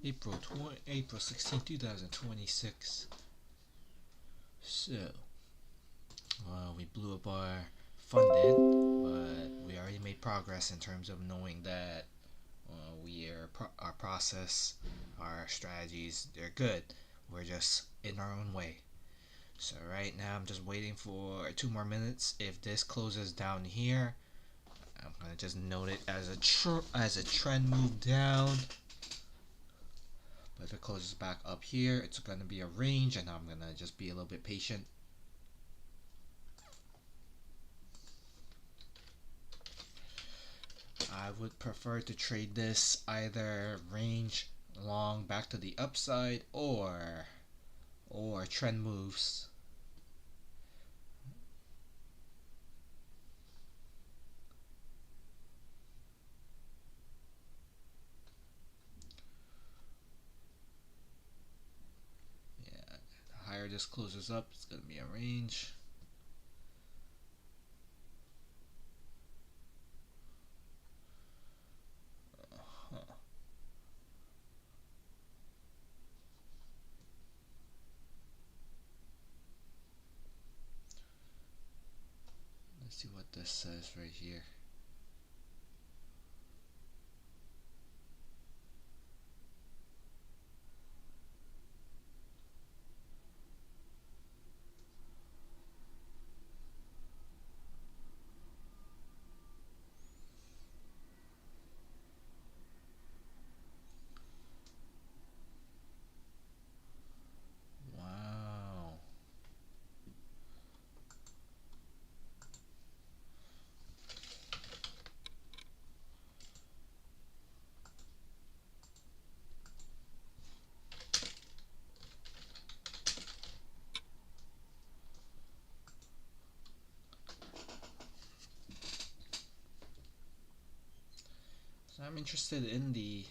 April 16, 2026. So, we blew up our funded, but we already made progress in terms of knowing that our process, our strategies, they're good. We're just in our own way. So right now I'm just waiting for 2 more minutes. If this closes down here, I'm gonna just note it as a trend move down. But if it closes back up here, it's gonna be a range, and I'm gonna just be a little bit patient. I would prefer to trade this either range long back to the upside or trend moves. Yeah, the higher this closes up, it's gonna be a range. Let's see what this says right here. Wow. So I'm interested in the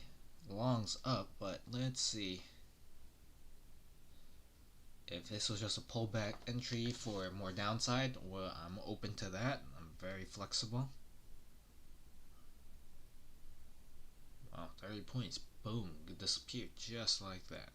longs up, but let's see if this was just a pullback entry for more downside. Well, I'm open to that. I'm very flexible. Wow, 30 points. Boom, it disappeared just like that.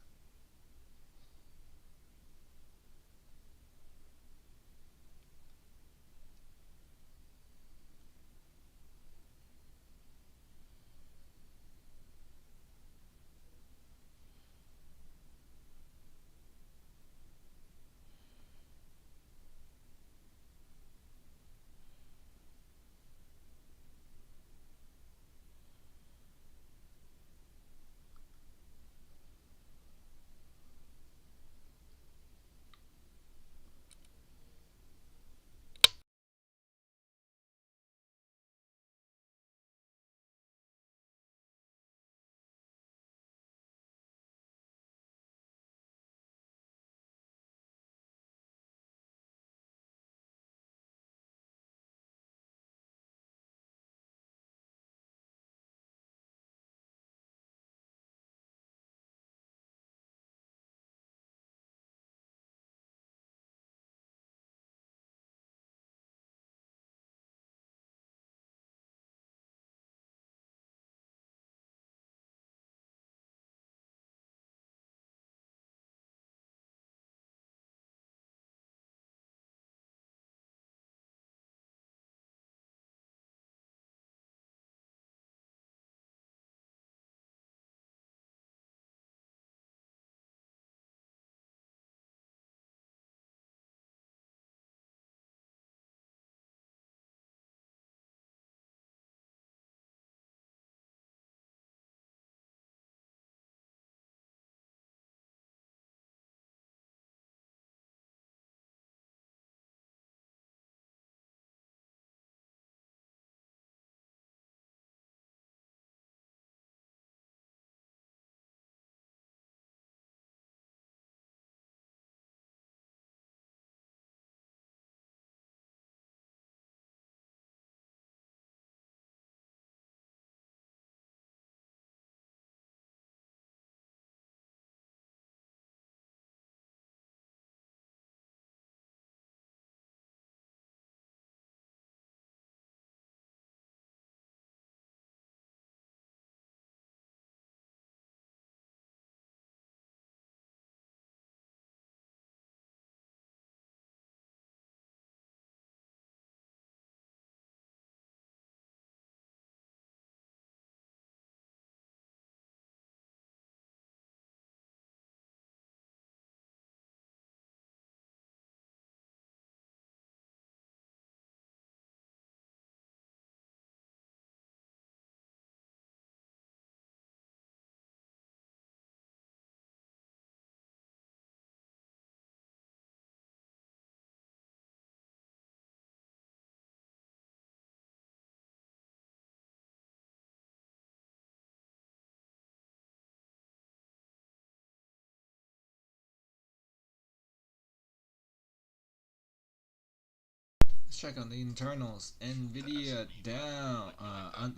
Let's check on the internals. Nvidia down,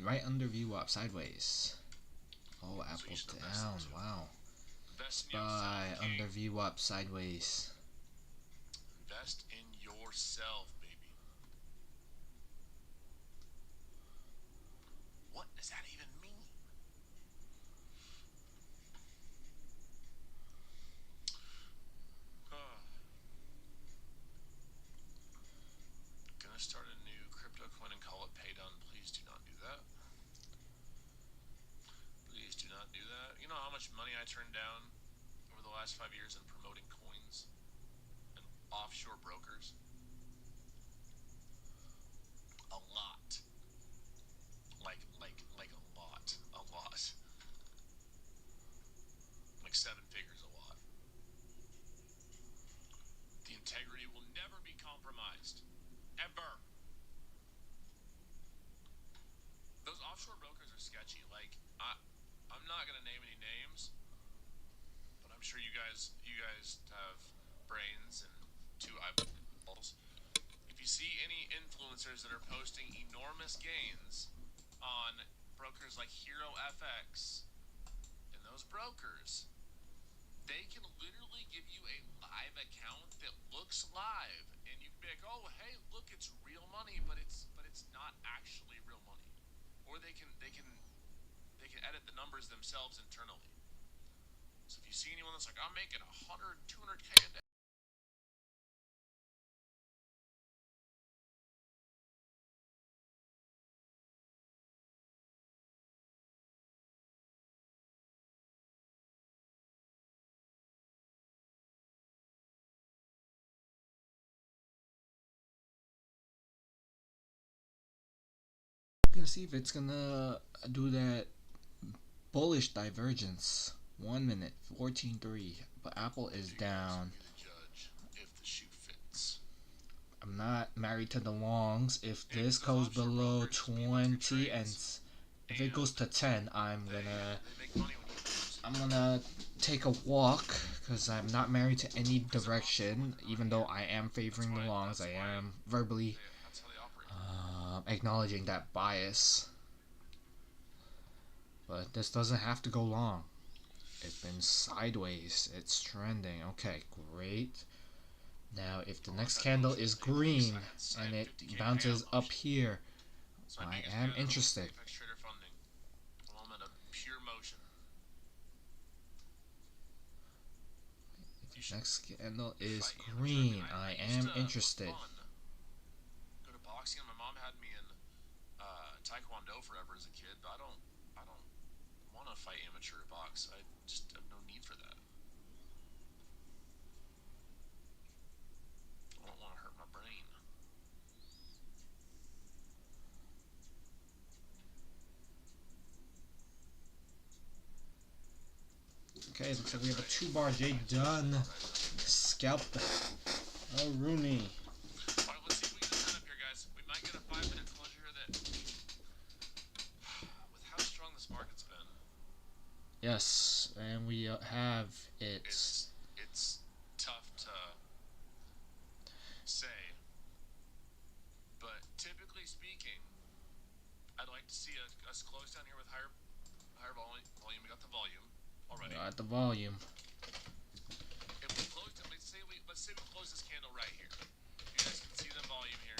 right under VWAP, sideways. Oh, Apple down, wow. SPY under VWAP, sideways. Invest in yourself, baby. What does that even mean? Gonna start a new crypto coin and call it Paydown. Please do not do that. Please do not do that. You know how much money I turned down over the last 5 years in promoting coins and offshore brokers? A lot. Like a lot. A lot. Like 7 figures a lot. The integrity will never be compromised. Ever. Those offshore brokers are sketchy. Like, I'm not gonna name any names, but I'm sure you guys have brains and 2 eyeballs. If you see any influencers that are posting enormous gains on brokers like Hero FX, and those brokers, they can literally give you a live account that looks live, and you can be like, oh hey, look, it's real money, but it's not actually real money. Or they can edit the numbers themselves internally. So if you see anyone that's like, I'm making 100, 200K a day, We're gonna see if it's gonna do that bullish divergence. 1 minute, 14.3. But Apple is down. judge if the shoe fits. I'm not married to the longs. If this goes below 20 and if it goes to 10, I'm gonna take a walk because I'm not married to any direction. Even though I am favoring the longs, I am verbally acknowledging that bias. But this doesn't have to go long. It's been sideways. It's trending. Okay, great. Now, if the next candle is green and it bounces up here, I am interested. If the next candle is green, I am interested. Go to boxing. My mom had me in Taekwondo forever as a kid, but I don't want to fight amateur box. I just have no need for that. I don't want to hurt my brain. Okay, looks like we have a 2-bar J done. Scalp. Oh, Rooney. Alright, let's see if we can set up here, guys. We might get a 5-minute closure that, with how strong this market's been. Yes, and we have it. It's tough to say, but typically speaking, I'd like to see us close down here with higher volume. We got the volume already. Got the volume. If we closed it, let's say we close this candle right here. You guys can see the volume here.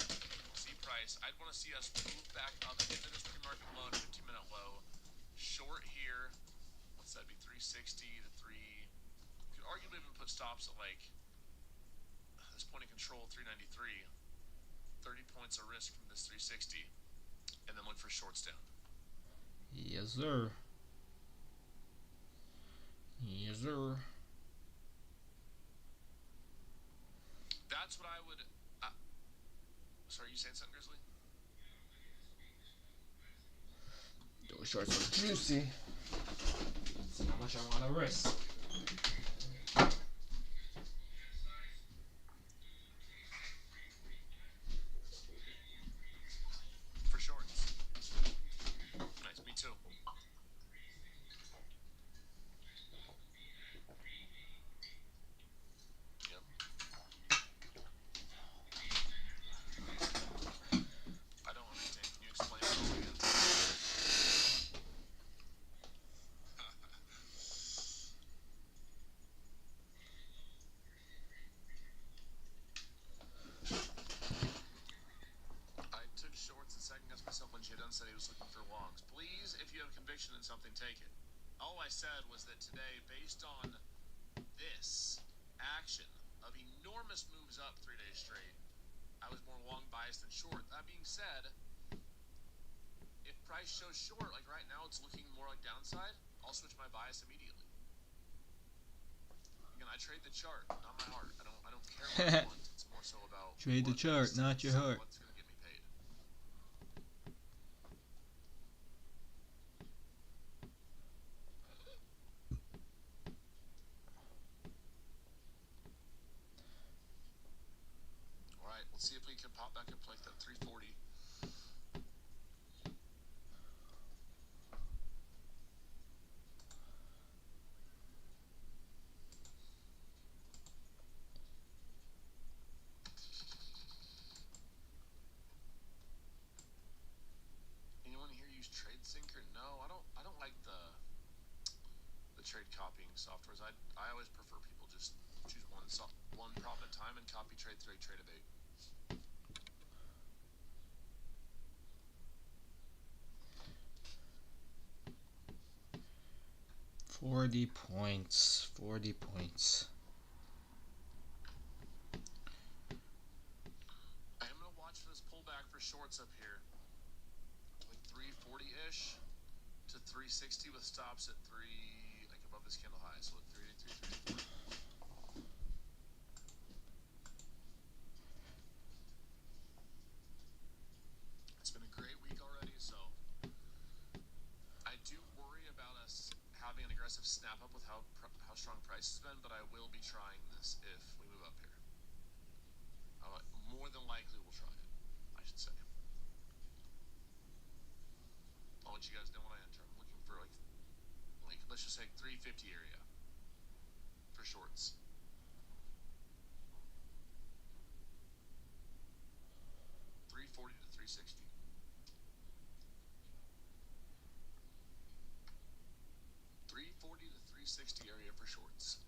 See price. I'd want to see us move back up into this pre-market low, 15-minute low. Short here. What's that be? 360 to 3. You could arguably even put stops at like this point of control, 393. 30 points of risk from this 360, and then look for shorts down. Yes, sir. Yes, sir. That's what I would. Sorry, you saying something, Grizzly? Those shorts are juicy. See how much I want to risk. For shorts. Nice, me too. Yep. if you have conviction in something, take it. All I said was that today, based on this action of enormous moves up 3 days straight, I was more long biased than short. That being said, if price shows short, like right now it's looking more like downside, I'll switch my bias immediately. Again, I trade the chart, not my heart. I don't care what I want. It's more so about Trade the chart, not your heart. what's going to get me paid. All right, let's see if we can pop back up to like that 340. Anyone here use TradeSync or no? I don't like the trade copying softwares. I always prefer people just choose one prop at a time and copy trade through a trade of 8. 40 points. 40 points. I am gonna watch for this pullback for shorts up here, like 340-ish to 360 with stops at 3, like above this candle high. So at 383, 384. It's been a great week already, so I do worry about us having an aggressive snap up with how strong price has been, but I will be trying this if we move up here. More than likely we'll try it, I should say. I'll let you guys know when I enter. I'm looking for like let's just say 350 area for shorts. $340 to $360. $340 to $360 area for shorts.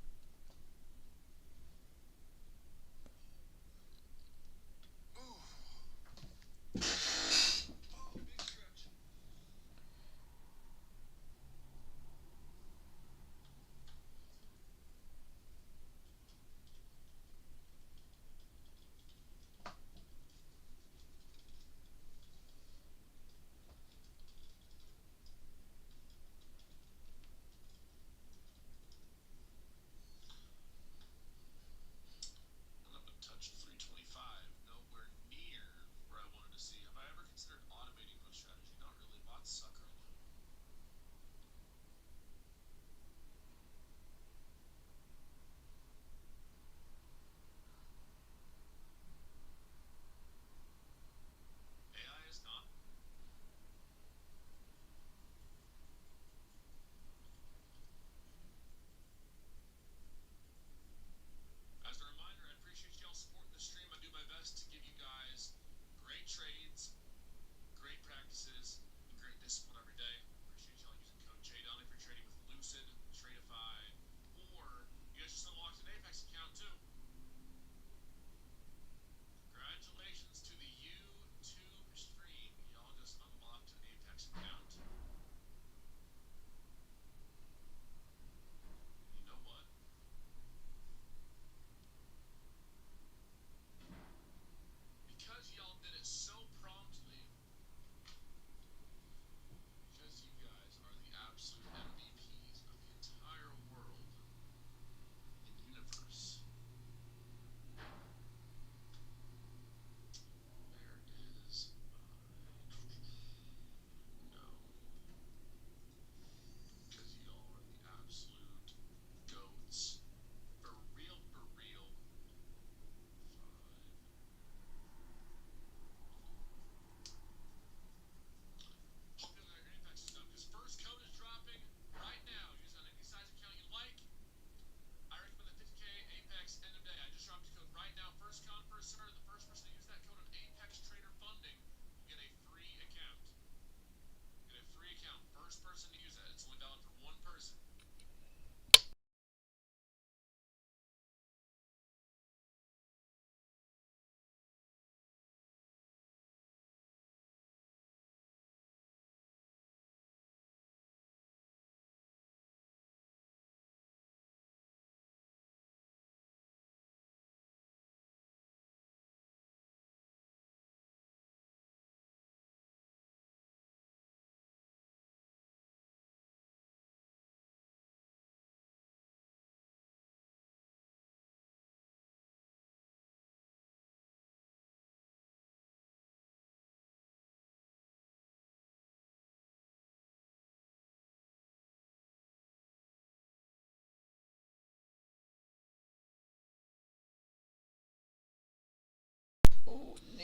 Big stretch.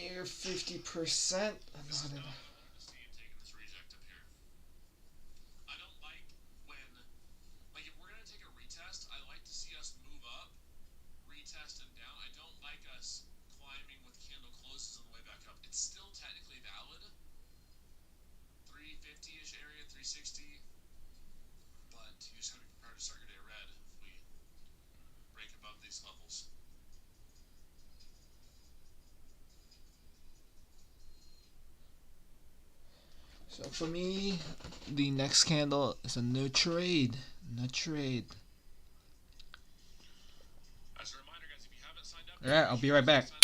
near 50%. I'm This not is in. not what I wanted to see taking this reject up here. I don't like when, like, if we're gonna take a retest, I like to see us move up, retest and down. I don't like us climbing with candle closes on the way back up. It's still technically valid, 350-ish area, 360, but you just gotta be prepared to start your day red if we break above these levels. So for me, the next candle is a no trade. No trade. As a reminder, guys, if you haven't signed up, Alright, I'll be right back. sign up.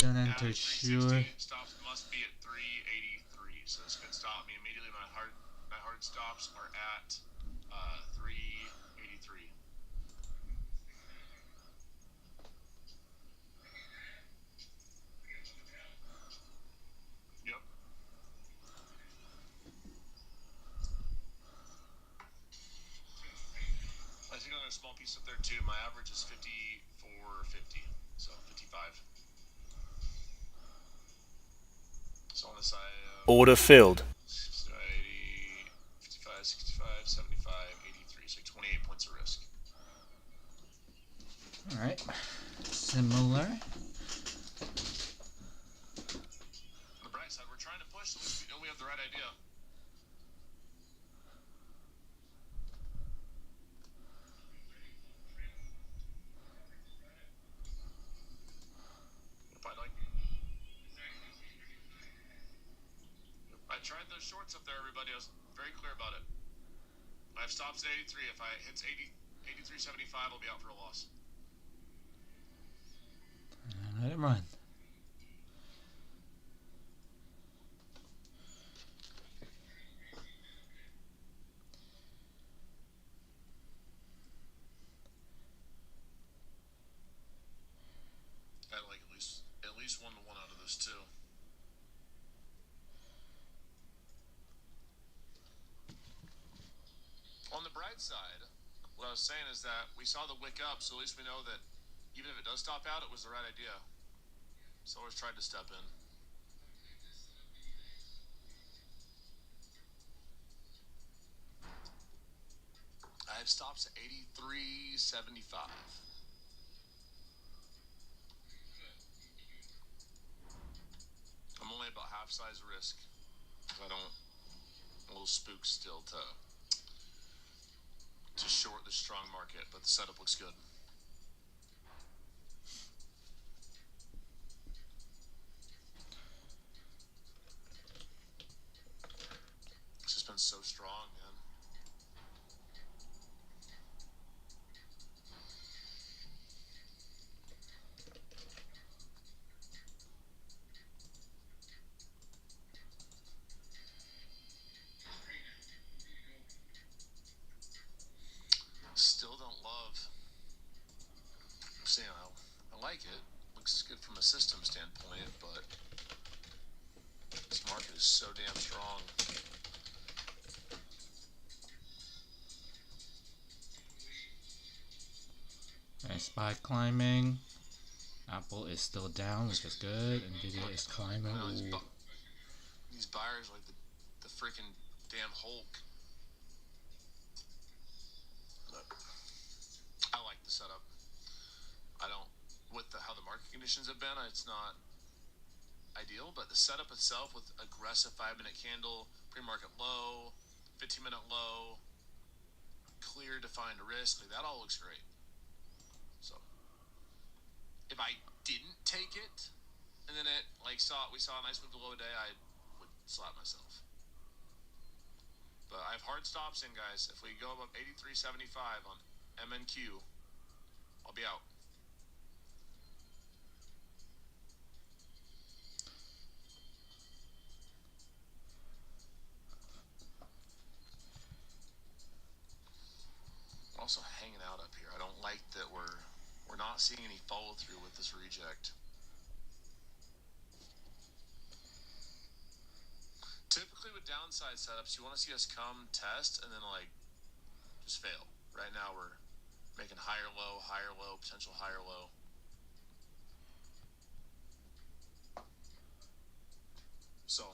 don't enter, Average sure. 316 stops must be at 383. So this could stop me immediately. My hard stops are at 383. Yep. I think on a small piece up there too. My average is 54.50, so 55. So on the side. Order filled. 80, 55, 65, 75, 83. So 28 points of risk. Alright. Similar. On the bright side, we're trying to push, so we know we have the right idea. I tried those shorts up there, everybody. I was very clear about it. I have stops at 83. If I hits 83.75, I'll be out for a loss. And let it run. I like at least 1 to 1 out of this too. On the bright side, what I was saying is that we saw the wick up, so at least we know that even if it does stop out, it was the right idea. So always tried to step in. I have stops at 83.75. I'm only about half size risk. I don't. A little spook still to short the strong market, but the setup looks good. It's just been so strong, man. Still don't love. I'm saying I like it. Looks good from a system standpoint, but this market is so damn strong. Alright, SPY climbing. Apple is still down, which is good. Nvidia is climbing. These buyers are like the freaking damn Hulk. But I like the setup. I don't, with how the market conditions have been, it's not ideal, but the setup itself with aggressive 5-minute candle, pre-market low, 15-minute low, clear defined risk, like that all looks great. So if I didn't take it and then we saw a nice move below a day, I would slap myself. But I have hard stops in, guys. If we go above 83.75 on MNQ, I'll be out. Also hanging out up here. I don't like that we're not seeing any follow through with this reject. Typically with downside setups, you want to see us come test and then just fail. Right now we're making higher low, potential higher low. So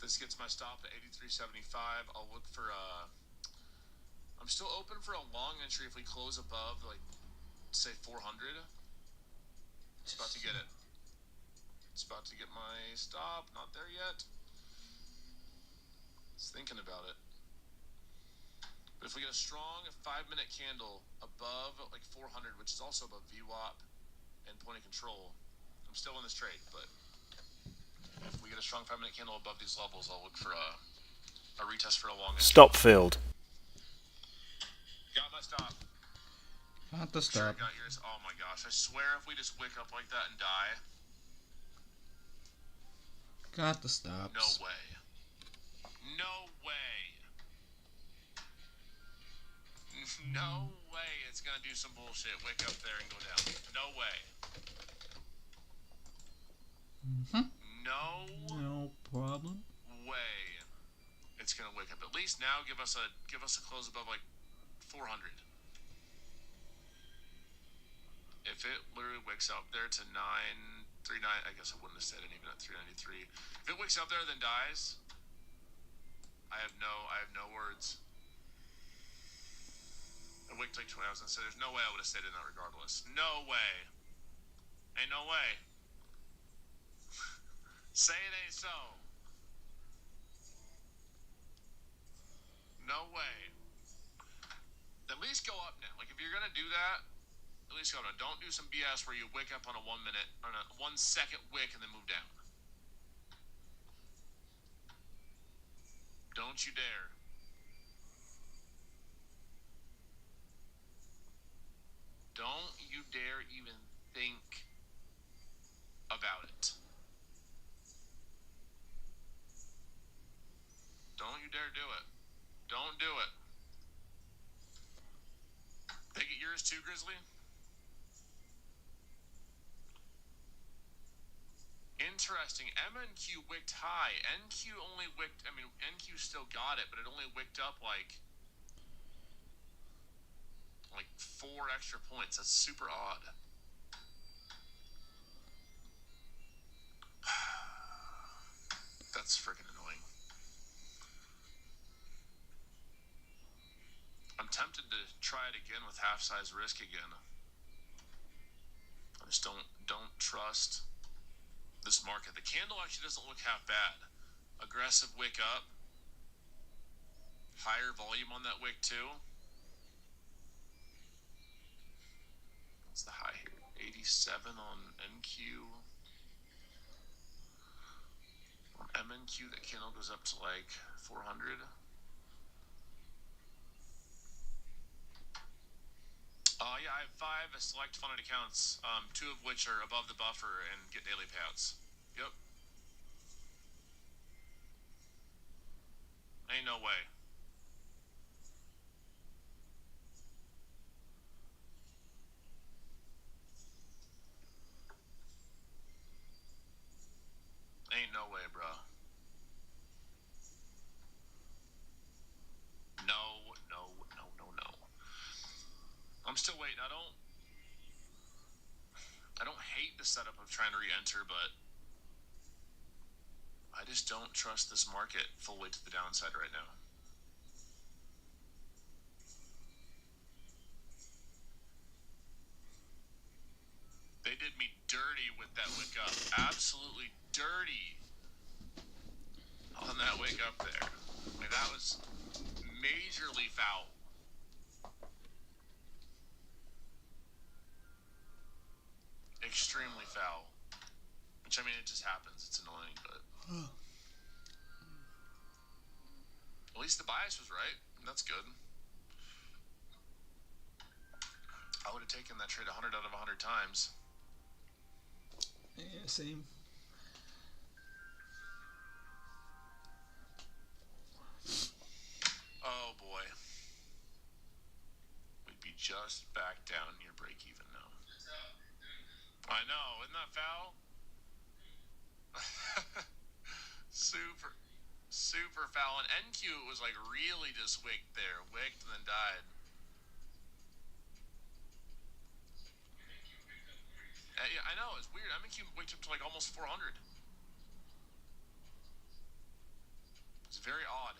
this gets my stop at 83.75. I'll look for I'm still open for a long entry if we close above say 400. It's about to get it. It's about to get my stop. Not there yet. It's thinking about it. But if we get a strong 5-minute candle above 400, which is also above VWAP and point of control, I'm still in this trade. But if we get a strong 5-minute candle above these levels, I'll look for a retest for a long entry. Stop filled. Got my stop. Got the stop. Sure got yours. Oh my gosh! I swear, if we just wick up like that and die, Got the stops. No way. No way. No way it's gonna do some bullshit. Wick up there and go down. No way. No. No problem. Way. It's gonna wick up. At least now give us a close above like 400. If it literally wicks up there to 939, I guess I wouldn't have said it even at 393. If it wicks up there then dies, I have no words. It wicked like 20. I was gonna say there's no way I would have stayed in that regardless. No way. Ain't no way. Say it ain't so. No way. At least go up now. Like if you're gonna do that, at least go up now. Don't do some BS where you wick up on a 1 minute, on a 1 second wick and then move down. Don't you dare. Don't you dare even think about it. Don't you dare do it. Don't do it. They get yours too, Grizzly? Interesting. MNQ wicked high. NQ only wicked, I mean, NQ still got it, but it only wicked up like 4 extra points. That's super odd. That's freaking annoying. I'm tempted to try it again with half size risk again. I just don't trust this market. The candle actually doesn't look half bad. Aggressive wick up. Higher volume on that wick too. What's the high here? 87 on NQ. On MNQ, that candle goes up to like 400. Yeah, I have 5 select funded accounts, 2 of which are above the buffer and get daily payouts. Yep. Ain't no way. Ain't no way, bro. No. I'm still waiting. I don't hate the setup of trying to re-enter, but I just don't trust this market fully to the downside right now. They did me dirty with that wick up. Absolutely dirty on that wick up there. I mean, that was majorly foul. Extremely foul. Which, I mean, it just happens. It's annoying, but at least the bias was right. That's good. I would have taken that trade 100 out of 100 times. Yeah, same. Oh boy. We'd be just back down near break even now. I know, isn't that foul? Super foul. And NQ was like really just wicked there. Wicked and then died. Yeah, I know, it's weird. MNQ wicked up to like almost 400. It's very odd.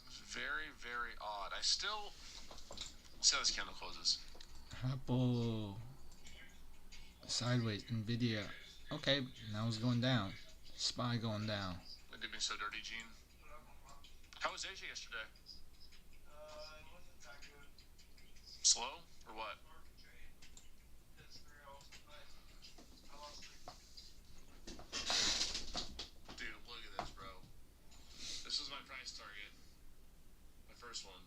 It's very, very odd. I still... Let's see how this candle closes. Apple. Sideways. Nvidia. Okay, now it's going down. SPY going down. It did me so dirty, Gene. How was Asia yesterday? It wasn't that good. Slow or what? Market trade. That's very awesome. I lost 3. Dude, look at this, bro. This was my price target. My first one.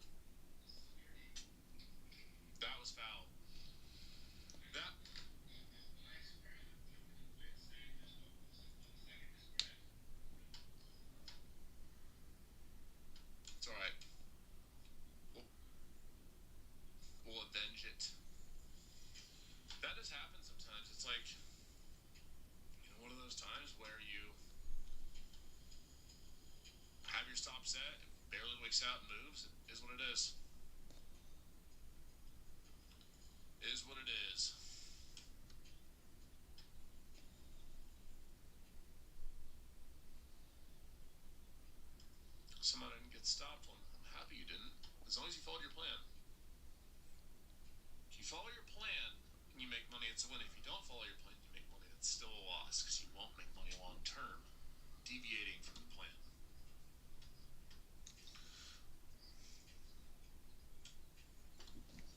just happens sometimes. It's like, one of those times where you have your stop set, it barely wakes out and moves. It is what it is. It is what it is. Somehow I didn't get stopped. Well, I'm happy you didn't. As long as you followed your plan. If you follow your plan and you make money, it's a win. If you don't follow your plan and you make money, that's still a loss because you won't make money long term deviating from the plan.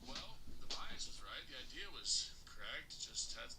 Well, the bias was right. The idea was correct. Just had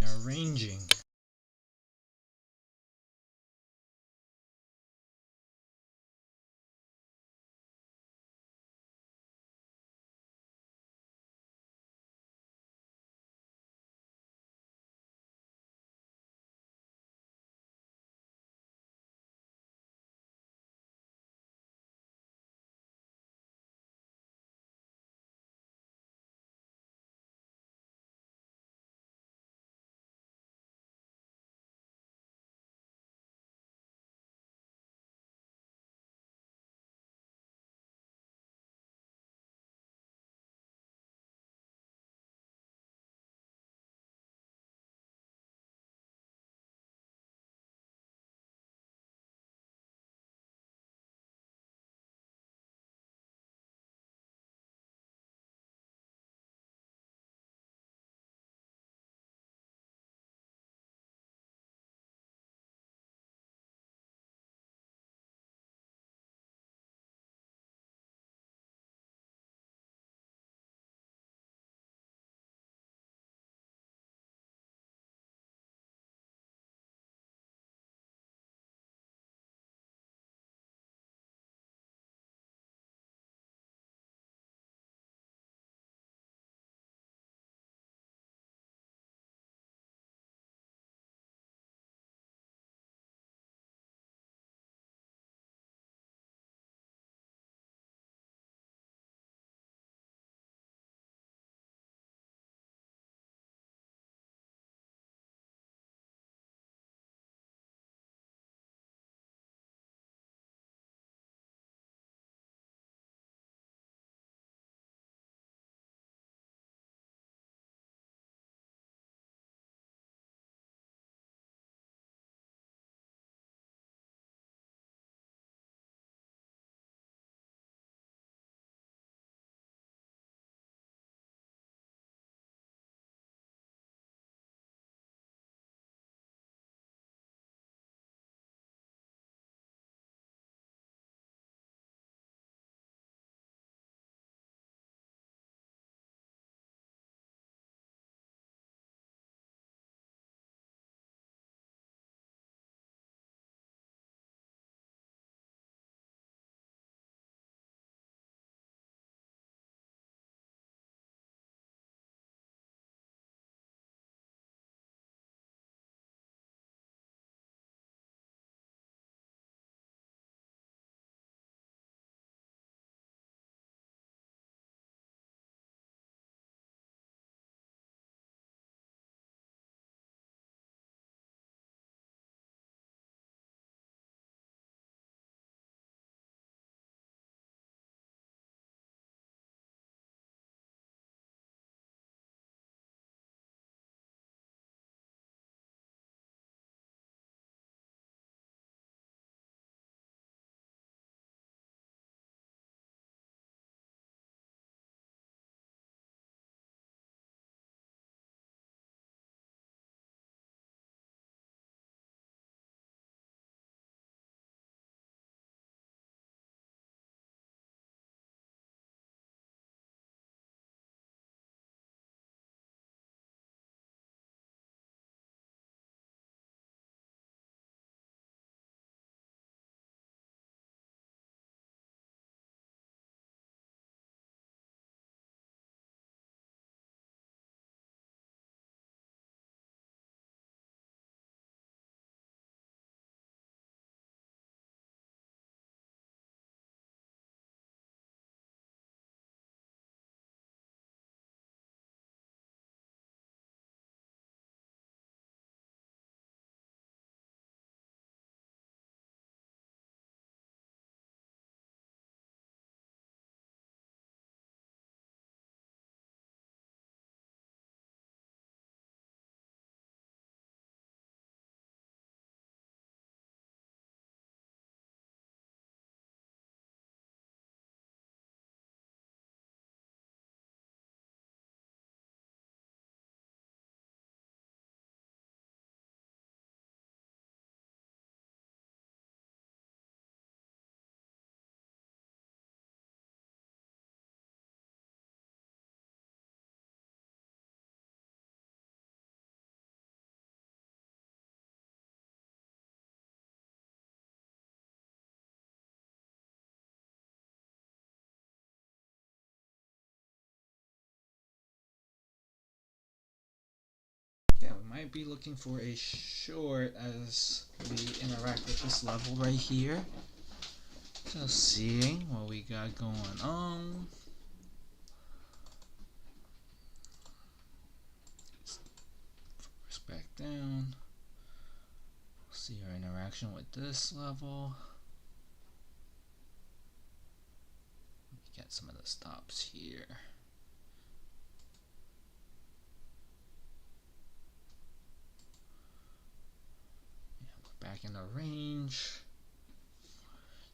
Arranging. might be looking for a short as we interact with this level right here. Just seeing what we got going on. Force back down. See our interaction with this level. Get some of the stops here. Yeah, we're back in the range.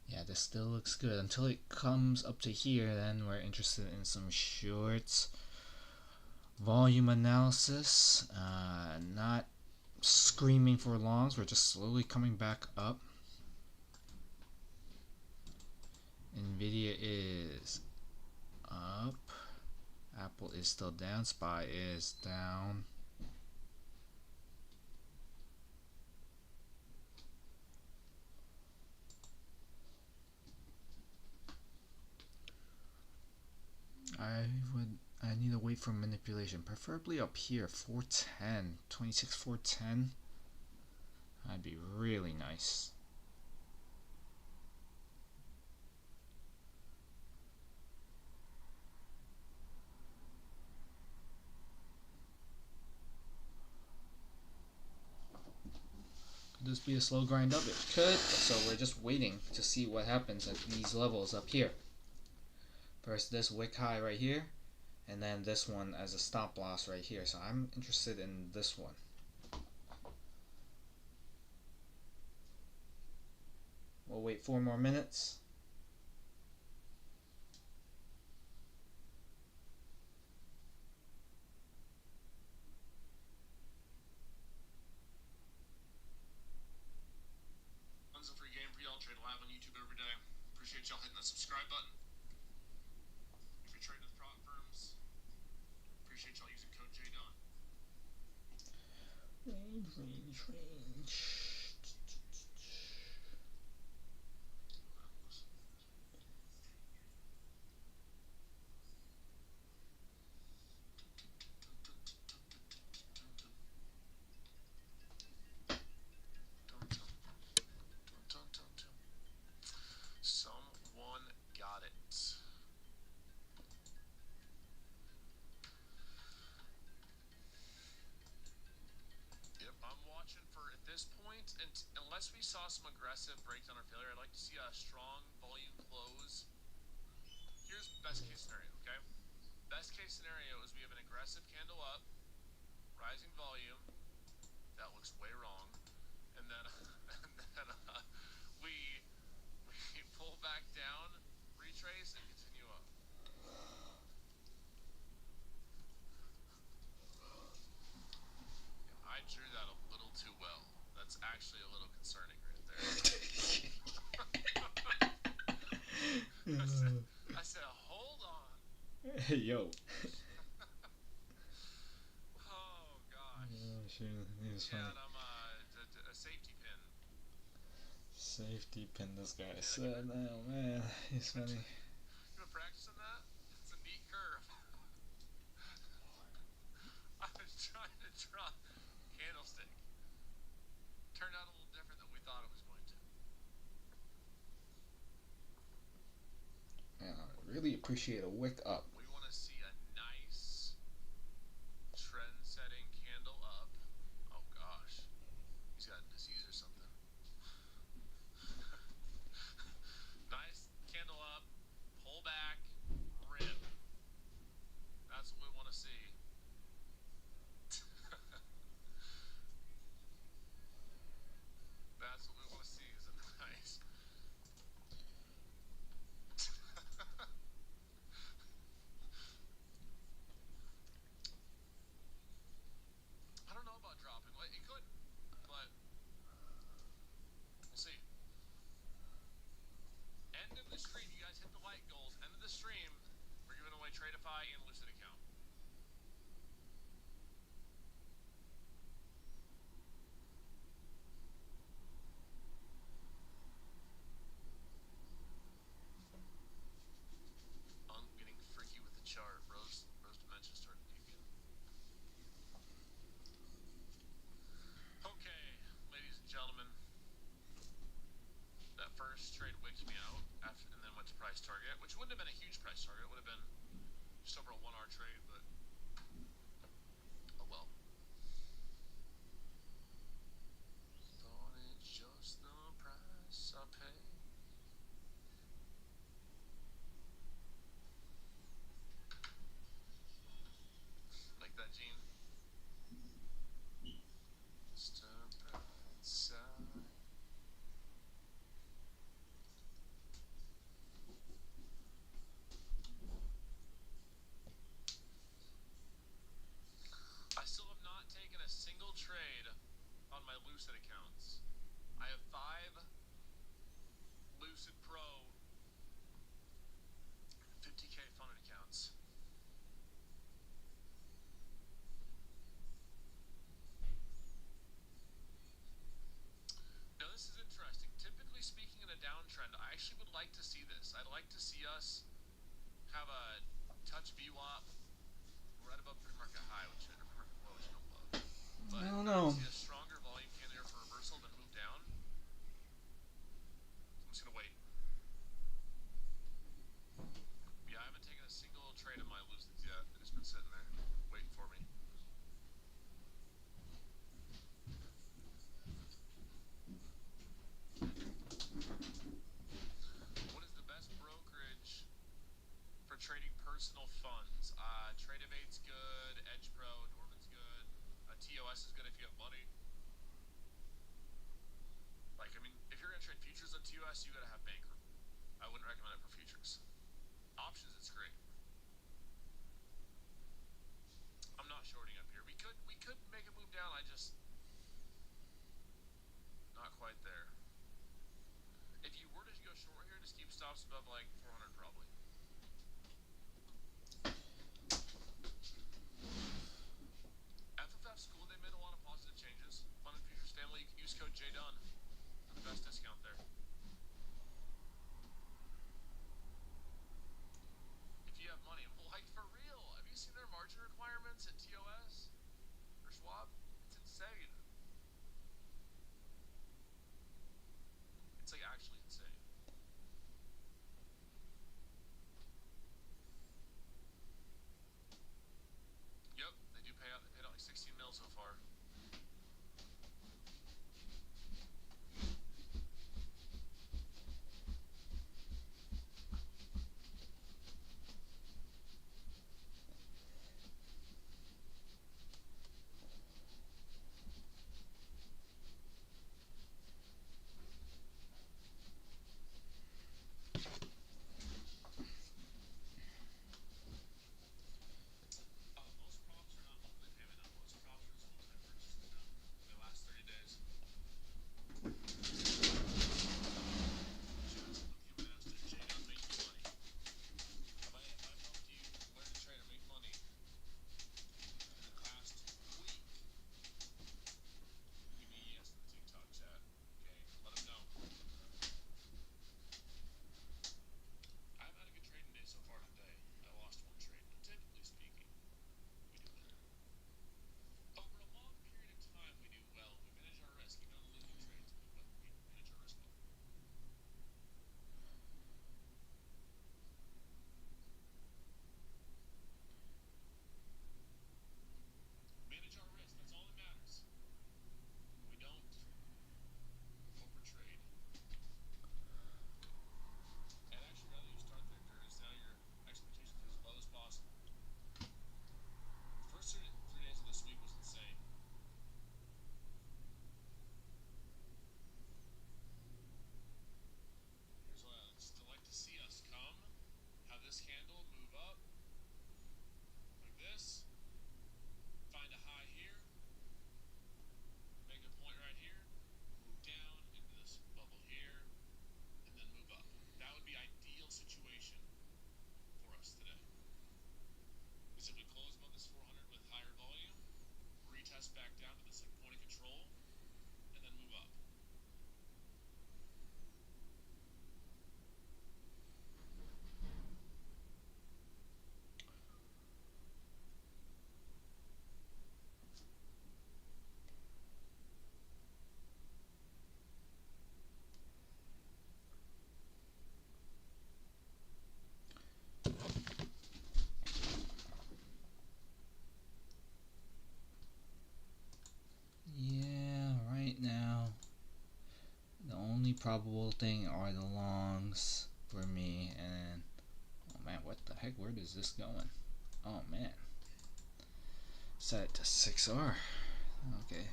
Yeah, this still looks good until it comes up to here. Then we're interested in some shorts. Volume analysis. Not screaming for longs. We're just slowly coming back up. Nvidia is up. Apple is still down. SPY is down. I need to wait for manipulation, preferably up here, 410, 26, 410. That'd be really nice. Could this be a slow grind up? It could, so we're just waiting to see what happens at these levels up here. First this wick high right here, and then this one as a stop loss right here. So I'm interested in this one. We'll wait 4 more minutes. Runs a free game for y'all. Trade live on YouTube every day. Appreciate y'all hitting that subscribe button. If you're trading with prop firms, appreciate y'all using code JDON. Range. Someone got it. Yep, I'm watching for, at this point, and unless we saw some aggressive breakdown or failure, I'd like to see a strong volume close. Here's best case scenario, okay? Best case scenario is we have an aggressive candle up, rising volume. That looks way wrong. And then, we pull back down, retrace, and continue up. Yeah, I drew that a little too well. That's actually a little concerning right there. I said, hold on. Yo. Oh gosh. Oh, shoot. He's Yeah, funny. and I'm a safety pin. Safety pin this guy said. Oh man, he's funny. You been practicing that? It's a neat curve. I was trying to draw candlestick. Turned out a little different than we thought it was going to. Man, I really appreciate a wick up. We want to see a nice trend-setting candle up. Oh gosh, he's got a disease or something. Nice candle up, pull back, rip. That's what we want to see. That's what we want to see, is a nice. like to see this. I'd like to see us have a touch VWAP right above pre-market high, which or pre-market low, which I don't love. But I don't I'd know. see a stronger volume candidate for reversal than move down. I'm just gonna wait. Yeah, I haven't taken a single trade of my losers yet. They've just been sitting there waiting for me. What is the best brokerage for trading personal funds? Trade of 8's good, Edge Pro, Norman's good, TOS is good if you have money. Like, I mean, if you're gonna trade futures on TOS, you gotta have bankroom. I wouldn't recommend it for futures. Options, it's great. I'm not shorting up here. We could make a move down. I just not quite there. If you were to go short here, just keep stops above like 400 probably. FFF School, they made a lot of positive changes. Fun and Futures family, you can use code JDUN for the best discount there. If you have money, like for real, have you seen their margin requirements at TOS or Schwab? It's insane. It's like actually insane. Yep, they do pay out. They paid out like 16 mil so far. Most props are not monthly payment now. Most props are just one-time purchases now. For the last 30 days. Human asked if JDUN make you money. Have I helped you learn to trade or make money in the past week? Give me a yes in the TikTok chat. Okay, let them know. I haven't had a good trading day so far today. I lost one trade, but typically speaking, we do well. Over a long period of time, we do well. We manage our risk. Even on the losing trades, we manage our risk well. Manage our risk. That's all that matters. We don't overtrade. I'd actually rather you start there, Curtis. Now your expectations are as low as possible. First 3 days of this week was insane. Here's what I'd still like to see us come. Have this candle move up like this. Find a high here. Make a point right here. Move down into this bubble here. And then move up. That would be ideal situation for us today. We simply close above this 400 with higher volume, retest back down to this like point of control, and then move up. Yeah, right now, the only probable thing are the longs for me, and oh man, what the heck? Where is this going? Oh man, set it to 6R. Okay.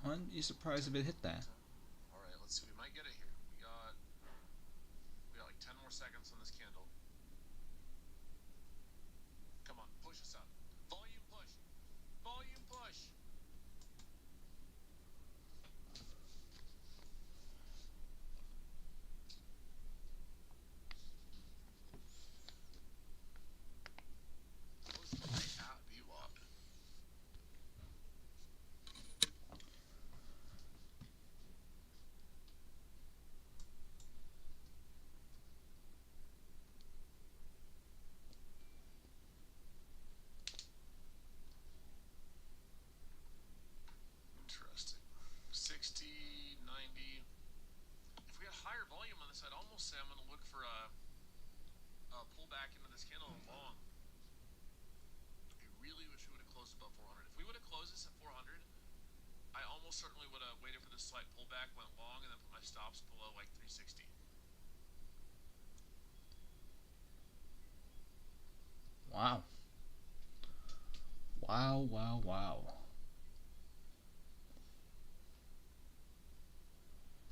I'd be surprised if it hit that. All right, let's see. We might get it here. We got like 10 more seconds on this candle. Come on, push us up. Volume push. Volume push. That was right at VWAP. Interesting. 60, 90. If we had higher volume on this, I'd almost say I'm going to look for a pullback into this candle long. I really wish we would have closed above 400. If we would have closed this at 400, I almost certainly would have waited for this slight pullback, went long, and then put my stops below like 360. Wow. Wow, wow, wow.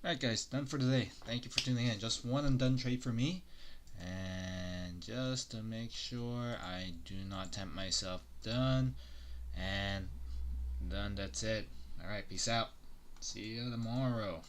Alright guys, done for today. Thank you for tuning in. Just one and done trade for me. And just to make sure I do not tempt myself, done. And done, that's it. Alright, peace out. See you tomorrow.